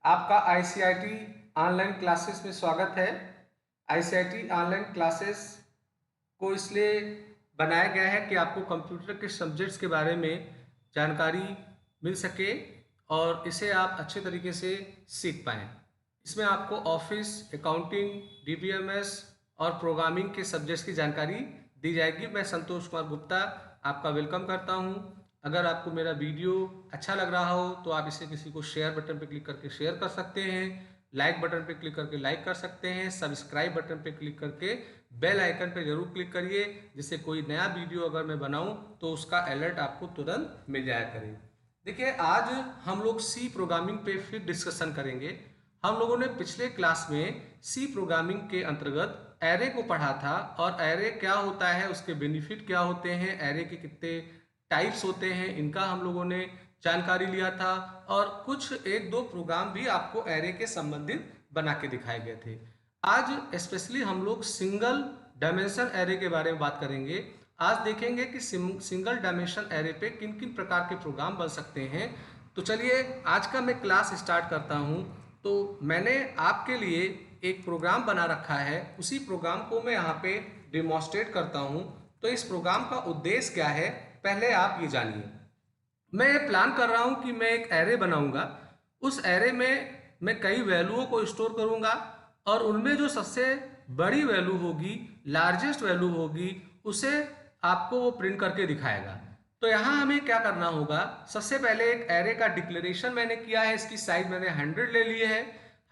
आपका ICIT online classes में स्वागत है। आईसीआईटी ऑनलाइन क्लासेस को इसलिए बनाया गया है कि आपको कंप्यूटर के सब्जेक्ट्स के बारे में जानकारी मिल सके और इसे आप अच्छे तरीके से सीख पाएँ। इसमें आपको ऑफिस, अकाउंटिंग, डीबीएमएस और प्रोग्रामिंग के सब्जेक्ट्स की जानकारी दी जाएगी। मैं संतोष कुमार गुप्ता आपका वेलकम करता हूं। अगर आपको मेरा वीडियो अच्छा लग रहा हो तो आप इसे किसी को शेयर बटन पर क्लिक करके शेयर कर सकते हैं, लाइक बटन पर क्लिक करके लाइक कर सकते हैं, सब्सक्राइब बटन पर क्लिक करके बेल आइकन पर जरूर क्लिक करिए, जिससे कोई नया वीडियो अगर मैं बनाऊं तो उसका अलर्ट आपको तुरंत मिल जाया करे। देखिए, आज हम लोग सी प्रोग्रामिंग पे फिर डिस्कशन करेंगे। हम लोगों ने पिछले क्लास में सी प्रोग्रामिंग के अंतर्गत एरे को पढ़ा था और एरे क्या होता है, उसके बेनिफिट क्या होते हैं, एरे के कितने टाइप्स होते हैं, इनका हम लोगों ने जानकारी लिया था और कुछ एक दो प्रोग्राम भी आपको एरे के संबंधित बना के दिखाए गए थे। आज स्पेशली हम लोग सिंगल डायमेंशन एरे के बारे में बात करेंगे। आज देखेंगे कि सिंगल डायमेंशन एरे पे किन किन प्रकार के प्रोग्राम बन सकते हैं। तो चलिए आज का मैं क्लास स्टार्ट करता हूं। तो मैंने आपके लिए एक प्रोग्राम बना रखा है, उसी प्रोग्राम को मैं यहाँ पे डिमॉन्स्ट्रेट करता हूँ। तो इस प्रोग्राम का उद्देश्य क्या है, पहले आप ये जानिए। मैं ये प्लान कर रहा हूँ कि मैं एक एरे बनाऊंगा। उस एरे में मैं कई वैल्यूओं को स्टोर करूंगा और उनमें जो सबसे बड़ी वैल्यू होगी, लार्जेस्ट वैल्यू होगी, उसे आपको वो प्रिंट करके दिखाएगा। तो यहाँ हमें क्या करना होगा, सबसे पहले एक एरे का डिक्लेरेशन मैंने किया है। इसकी साइज मैंने 100 ले ली है।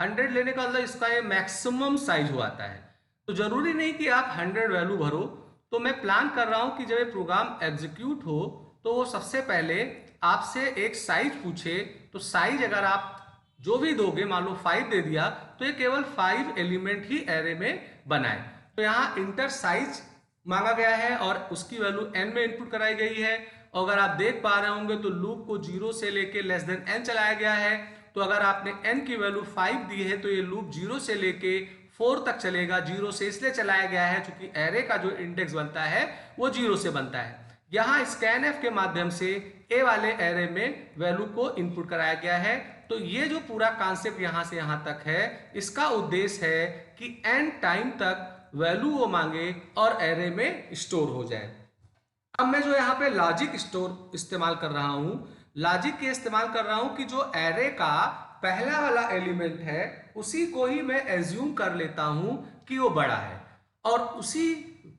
100 लेने का मतलब इसका ये मैक्सिमम साइज हो आता है। तो जरूरी नहीं कि आप 100 वैल्यू भरो। तो मैं प्लान कर रहा हूं कि जब ये प्रोग्राम एग्जीक्यूट हो तो वो सबसे पहले आपसे एक साइज पूछे। तो साइज अगर आप जो भी दोगे, मान लो 5 दे दिया, तो ये केवल 5 एलिमेंट ही एरे में बनाए। तो यहाँ इंटर साइज मांगा गया है और उसकी वैल्यू n में इनपुट कराई गई है। और अगर आप देख पा रहे होंगे तो लूप को 0 से लेके लेस देन n चलाया गया है। तो अगर आपने n की वैल्यू 5 दी है तो ये लूप 0 से लेके 4 तक चलेगा। 0 से इसलिए चलाया गया है क्योंकि एरे का जो इंडेक्स बनता है वो 0 से बनता है। यहाँ स्कैनएफ के माध्यम से ए वाले एरे में वैल्यू को इनपुट कराया गया है। तो ये जो पूरा कॉन्सेप्ट यहाँ से यहाँ तक है, इसका उद्देश्य है कि n टाइम तक वैल्यू वो मांगे और एरे में स्टोर हो जाए। अब मैं जो यहाँ पे लॉजिक स्टोर इस्तेमाल कर रहा हूँ, लॉजिक के इस्तेमाल कर रहा हूँ कि जो एरे का पहला वाला एलिमेंट है उसी को ही मैं एज्यूम कर लेता हूँ कि वो बड़ा है और उसी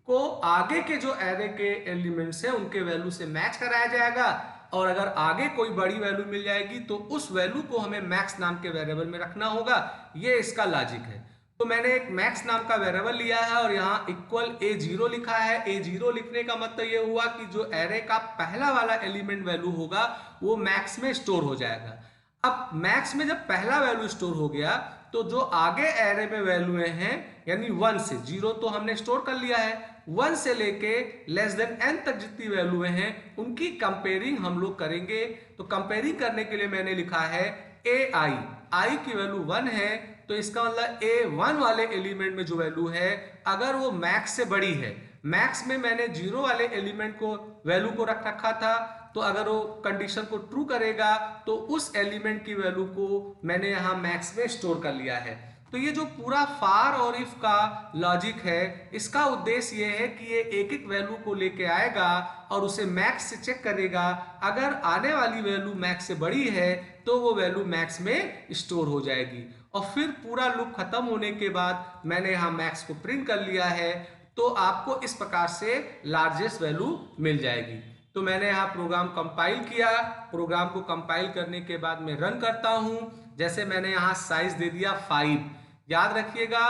को आगे के जो एरे के एलिमेंट्स हैं उनके वैल्यू से मैच कराया जाएगा। और अगर आगे कोई बड़ी वैल्यू मिल जाएगी तो उस वैल्यू को हमें मैक्स नाम के वेरिएबल में रखना होगा। ये इसका लॉजिक है। तो मैंने एक मैक्स नाम का वेरिएबल लिया है और यहाँ इक्वल A0 लिखा है। A0 लिखने का मतलब ये हुआ कि जो एरे का पहला वाला एलिमेंट वैल्यू होगा वो मैक्स में स्टोर हो जाएगा। अब मैक्स में जब पहला वैल्यू स्टोर हो गया तो जो आगे एरे में वैल्यू हैं, यानी 1 से 0 तो हमने स्टोर कर लिया है, 1 से लेके लेस देन n तक जितनी वैल्यू हैं उनकी कंपेयरिंग हम लोग करेंगे। तो कंपेयरिंग करने के लिए मैंने लिखा है आई की वैल्यू 1 है। तो इसका मतलब A1 वाले एलिमेंट में जो वैल्यू है अगर वो मैक्स से बड़ी है, मैक्स में मैंने 0 वाले एलिमेंट को वैल्यू को रख रखा था, तो अगर वो कंडीशन को ट्रू करेगा तो उस एलिमेंट की वैल्यू को मैंने यहाँ मैक्स में स्टोर कर लिया है। तो ये जो पूरा फार और इफ का लॉजिक है, इसका उद्देश्य ये है कि ये एक एक वैल्यू को लेके आएगा और उसे मैक्स से चेक करेगा। अगर आने वाली वैल्यू मैक्स से बड़ी है तो वो वैल्यू मैक्स में स्टोर हो जाएगी। और फिर पूरा लूप खत्म होने के बाद मैंने यहाँ मैक्स को प्रिंट कर लिया है, तो आपको इस प्रकार से लार्जेस्ट वैल्यू मिल जाएगी। तो मैंने यहाँ प्रोग्राम कंपाइल किया। प्रोग्राम को कंपाइल करने के बाद मैं रन करता हूँ। जैसे मैंने यहाँ साइज दे दिया 5। याद रखिएगा,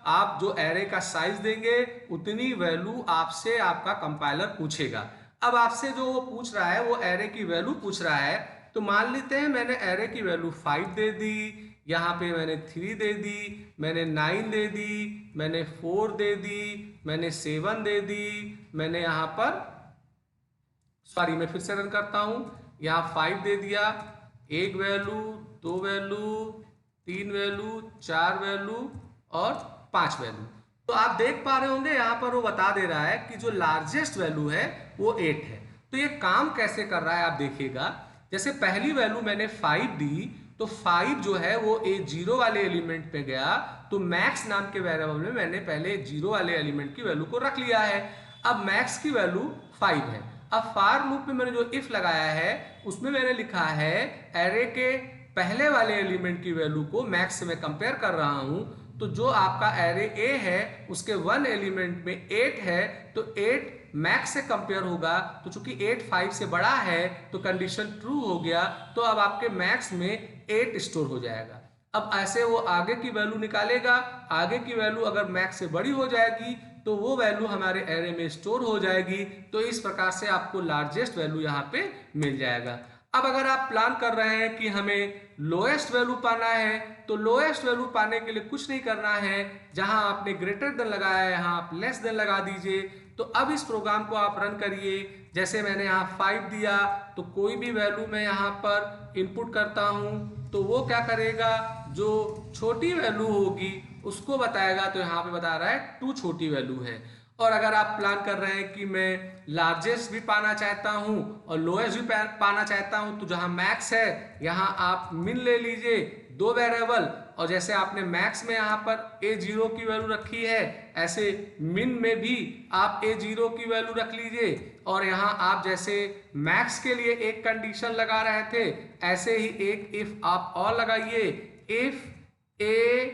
आप जो एरे का साइज देंगे उतनी वैल्यू आपसे आपका कंपाइलर पूछेगा। अब आपसे जो वो पूछ रहा है वो एरे की वैल्यू पूछ रहा है। तो मान लेते हैं मैंने एरे की वैल्यू 5 दे दी, यहाँ पे मैंने 3 दे दी, मैंने 9 दे दी, मैंने 4 दे दी, मैंने 7 दे दी, मैंने यहाँ पर मैं फिर से रन करता हूँ, यहाँ 5 दे दिया, 1 वैल्यू, 2 वैल्यू, 3 वैल्यू, 4 वैल्यू और 5 वैल्यू। तो आप देख पा रहे होंगे यहाँ पर वो बता दे रहा है कि जो लार्जेस्ट वैल्यू है वो 8 है। तो ये काम कैसे कर रहा है आप देखिएगा। जैसे पहली वैल्यू मैंने 5 दी, तो तो 5 जो है वो A0 वाले एलिमेंट पे गया, तो मैक्स नाम के वेरिएबल में मैंने पहले 0 वाले एलिमेंट की वैल्यू को रख लिया है। अब मैक्स की वैल्यू 5 है। अब फार लूप में मैंने जो इफ लगाया है उसमें मैंने लिखा है एरे के पहले वाले एलिमेंट की वैल्यू को मैक्स से मैं कंपेयर कर रहा हूं, तो जो आपका एरे ए है उसके 1 एलिमेंट में 8 है, तो 8 मैक्स से कंपेयर होगा, तो चूंकि 8 5 से बड़ा है तो कंडीशन ट्रू हो गया, तो अब आपके मैक्स में 8 स्टोर हो जाएगा। अब ऐसे वो आगे की वैल्यू निकालेगा, आगे की वैल्यू अगर मैक्स से बड़ी हो जाएगी तो वो वैल्यू हमारे एरे में स्टोर हो जाएगी। तो इस प्रकार से आपको लार्जेस्ट वैल्यू यहाँ पे मिल जाएगा। अब अगर आप प्लान कर रहे हैं कि हमें लोएस्ट वैल्यू पाना है, तो लोएस्ट वैल्यू पाने के लिए कुछ नहीं करना है, जहां आपने ग्रेटर देन लगाया है यहाँ आप लेस देन लगा दीजिए। तो अब इस प्रोग्राम को आप रन करिए। जैसे मैंने यहाँ 5 दिया, तो कोई भी वैल्यू मैं यहाँ पर इनपुट करता हूँ तो वो क्या करेगा, जो छोटी वैल्यू होगी उसको बताएगा। तो यहाँ पे बता रहा है 2 छोटी वैल्यू है। और अगर आप प्लान कर रहे हैं कि मैं लार्जेस्ट भी पाना चाहता हूं और लोएस्ट भी पाना चाहता हूं, तो जहां मैक्स है यहां आप मिन ले लीजिए, 2 वेरिएबल, और जैसे आपने मैक्स में यहां पर A0 की वैल्यू रखी है, ऐसे मिन में भी आप A0 की वैल्यू रख लीजिए। और यहां आप जैसे मैक्स के लिए एक कंडीशन लगा रहे थे, ऐसे ही एक इफ आप और लगाइए, इफ AI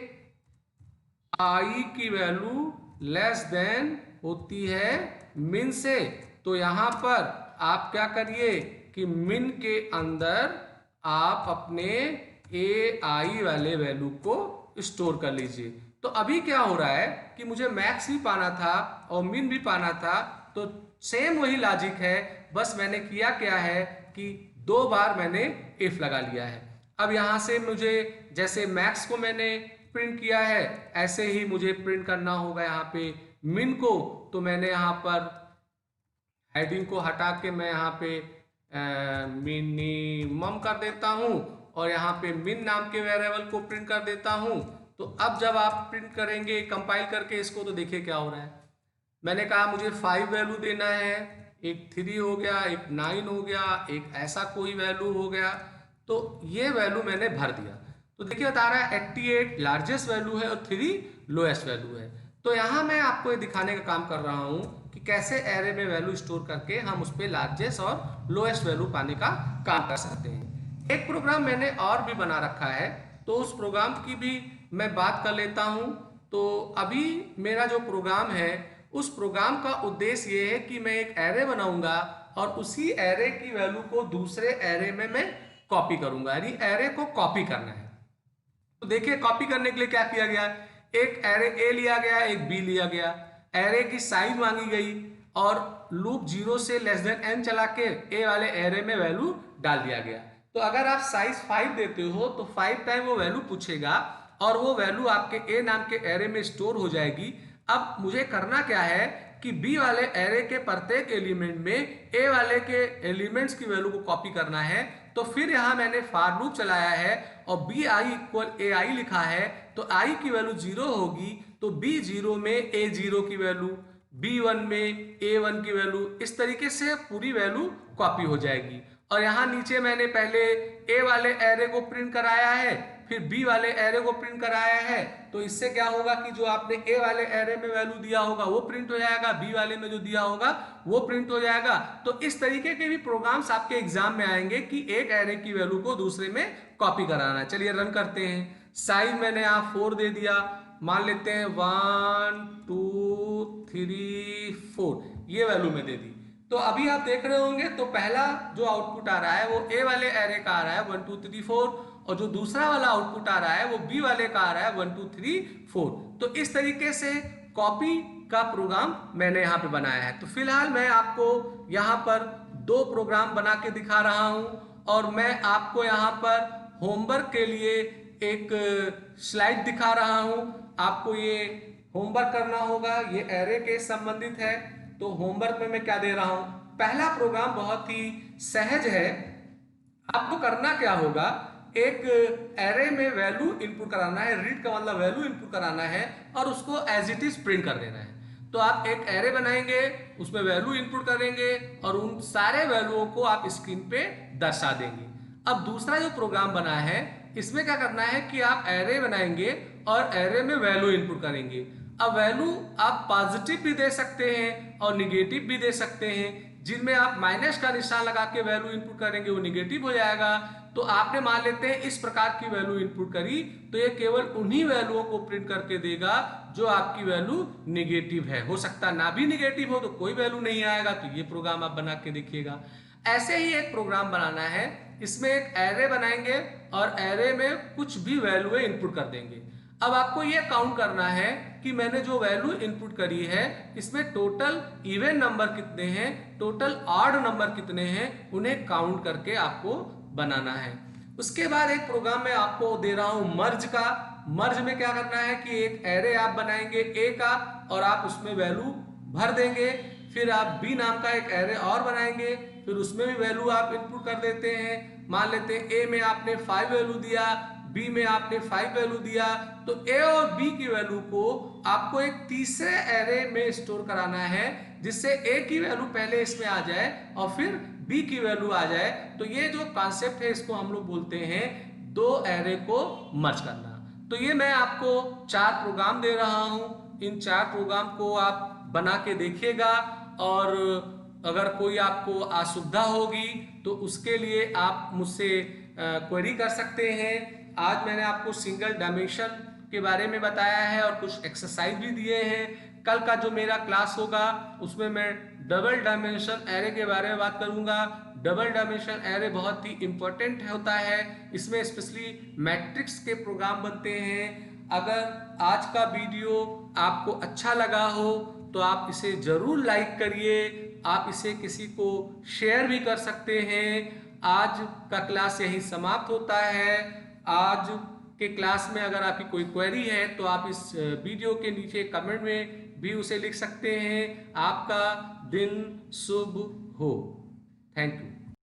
की वैल्यू लेस देन होती है मिन से, तो यहां पर आप क्या करिए कि मिन के अंदर आप अपने AI वाले वैल्यू को स्टोर कर लीजिए। तो अभी क्या हो रहा है कि मुझे मैक्स भी पाना था और मिन भी पाना था, तो सेम वही लॉजिक है, बस मैंने किया क्या है कि 2 बार मैंने इफ लगा लिया है। अब यहां से मुझे जैसे मैक्स को मैंने प्रिंट किया है, ऐसे ही मुझे प्रिंट करना होगा यहाँ पे मिन को। तो मैंने यहाँ पर हेडिंग को हटा के मैं यहाँ पे मिनिमम कर देता हूँ और यहाँ पे मिन नाम के वेरिएबल को प्रिंट कर देता हूँ। तो अब जब आप प्रिंट करेंगे कंपाइल करके इसको, तो देखिए क्या हो रहा है। मैंने कहा मुझे 5 वैल्यू देना है, एक 3 हो गया, एक 9 हो गया, एक ऐसा कोई वैल्यू हो गया, तो ये वैल्यू मैंने भर दिया। तो देखिए बता रहा है 88 लार्जेस्ट वैल्यू है और 3 लोएस्ट वैल्यू है। तो यहाँ मैं आपको ये दिखाने का काम कर रहा हूँ कि कैसे एरे में वैल्यू स्टोर करके हम उस पर लार्जेस्ट और लोएस्ट वैल्यू पाने का काम कर सकते हैं। एक प्रोग्राम मैंने और भी बना रखा है, तो उस प्रोग्राम की भी मैं बात कर लेता हूँ। तो अभी मेरा जो प्रोग्राम है, उस प्रोग्राम का उद्देश्य ये है कि मैं एक एरे बनाऊंगा और उसी एरे की वैल्यू को दूसरे एरे में मैं कॉपी करूंगा, यानी एरे को कॉपी करना है। तो देखिए कॉपी करने के लिए क्या किया गया, एक एरे ए लिया गया, एक बी लिया गया, एरे की साइज मांगी गई और लूप 0 से लेस देन n चला के ए वाले एरे में वैल्यू डाल दिया गया। तो अगर आप साइज 5 देते हो तो 5 टाइम वो वैल्यू पूछेगा और वो वैल्यू आपके ए नाम के एरे में स्टोर हो जाएगी। अब मुझे करना क्या है कि बी वाले एरे के प्रत्येक एलिमेंट में ए वाले के एलिमेंट्स की वैल्यू को कॉपी करना है। तो फिर यहां मैंने फॉर लूप चलाया है और बी आई इक्वल ए आई लिखा है, तो आई की वैल्यू 0 होगी, तो बी 0 में ए 0 की वैल्यू, बी 1 में ए 1 की वैल्यू, इस तरीके से पूरी वैल्यू कॉपी हो जाएगी। और यहाँ नीचे मैंने पहले ए वाले एरे को प्रिंट कराया है, फिर बी वाले एरे को प्रिंट कराया है। तो इससे क्या होगा कि जो आपने ए वाले एरे में वैल्यू दिया होगा वो प्रिंट हो जाएगा, बी वाले में जो दिया होगा वो प्रिंट हो जाएगा। तो इस तरीके के भी प्रोग्राम्स आपके एग्जाम में आएंगे कि एक एरे की वैल्यू को दूसरे में कॉपी कराना। चलिए रन करते हैं। साइज मैंने यहाँ 4 दे दिया, मान लेते हैं 1 2 3 4 ये वैल्यू में दे दी। तो अभी आप देख रहे होंगे, तो पहला जो आउटपुट आ रहा है वो ए वाले एरे का आ रहा है 1 2 3 4, और जो दूसरा वाला आउटपुट आ रहा है वो बी वाले का आ रहा है 1 2 3 4। तो इस तरीके से कॉपी का प्रोग्राम मैंने यहाँ पे बनाया है। तो फिलहाल मैं आपको यहाँ पर 2 प्रोग्राम बना के दिखा रहा हूँ और मैं आपको यहाँ पर होमवर्क के लिए एक स्लाइड दिखा रहा हूँ। आपको ये होमवर्क करना होगा, ये एरे के संबंधित है। तो होमवर्क में मैं क्या दे रहा हूं, पहला प्रोग्राम बहुत ही सहज है। आपको करना क्या होगा, एक एरे में वैल्यू इनपुट कराना है, रीड का मतलब वैल्यू इनपुट कराना है और उसको एज इट इज प्रिंट कर देना है। तो आप एक एरे बनाएंगे, उसमें वैल्यू इनपुट करेंगे और उन सारे वैल्यूओं को आप स्क्रीन पे दर्शा देंगे। अब दूसरा जो प्रोग्राम बना है, इसमें क्या करना है कि आप एरे बनाएंगे और एरे में वैल्यू इनपुट करेंगे। अब वैल्यू आप पॉजिटिव भी दे सकते हैं और निगेटिव भी दे सकते हैं। जिनमें आप माइनस का निशान लगा के वैल्यू इनपुट करेंगे वो निगेटिव हो जाएगा। तो आपने मान लेते हैं इस प्रकार की वैल्यू इनपुट करी, तो ये केवल उन्हीं वैल्यूओं को प्रिंट करके देगा जो आपकी वैल्यू निगेटिव है। हो सकता ना भी निगेटिव हो तो कोई वैल्यू नहीं आएगा। तो ये प्रोग्राम आप बना के देखिएगा। ऐसे ही एक प्रोग्राम बनाना है, इसमें एक एरे बनाएंगे और एरे में कुछ भी वैल्यू इनपुट कर देंगे। अब आपको ये काउंट करना है कि मैंने जो वैल्यू इनपुट करी है इसमें टोटल इवन नंबर कितने हैं, टोटल ऑड नंबर कितने हैं, उन्हें काउंट करके आपको बनाना है। उसके बाद एक प्रोग्राम मैं आपको दे रहा हूं मर्ज का। मर्ज में क्या करना है कि एक एरे आप बनाएंगे ए का और आप उसमें वैल्यू भर देंगे। फिर आप बी नाम का एक एरे और बनाएंगे, फिर उसमें भी वैल्यू आप इनपुट कर देते हैं। मान लेते हैं ए में आपने 5 वैल्यू दिया, बी में आपने 5 वैल्यू दिया, तो ए और बी की वैल्यू को आपको एक तीसरे एरे में स्टोर कराना है जिससे ए की वैल्यू पहले इसमें आ जाए और फिर बी की वैल्यू आ जाए। तो ये जो कॉन्सेप्ट है इसको हम लोग बोलते हैं दो एरे को मर्ज करना। तो ये मैं आपको 4 प्रोग्राम दे रहा हूं, इन 4 प्रोग्राम को आप बना के देखिएगा और अगर कोई आपको असुविधा होगी तो उसके लिए आप मुझसे क्वेरी कर सकते हैं। आज मैंने आपको सिंगल डायमेंशन के बारे में बताया है और कुछ एक्सरसाइज भी दिए हैं। कल का जो मेरा क्लास होगा उसमें मैं डबल डायमेंशन एरे के बारे में बात करूंगा। डबल डायमेंशन एरे बहुत ही इंपॉर्टेंट होता है, इसमें स्पेशली मैट्रिक्स के प्रोग्राम बनते हैं। अगर आज का वीडियो आपको अच्छा लगा हो तो आप इसे जरूर लाइक करिए, आप इसे किसी को शेयर भी कर सकते हैं। आज का क्लास यही समाप्त होता है। आज के क्लास में अगर आपकी कोई क्वेरी है तो आप इस वीडियो के नीचे कमेंट में भी उसे लिख सकते हैं। आपका दिन शुभ हो। Thank you.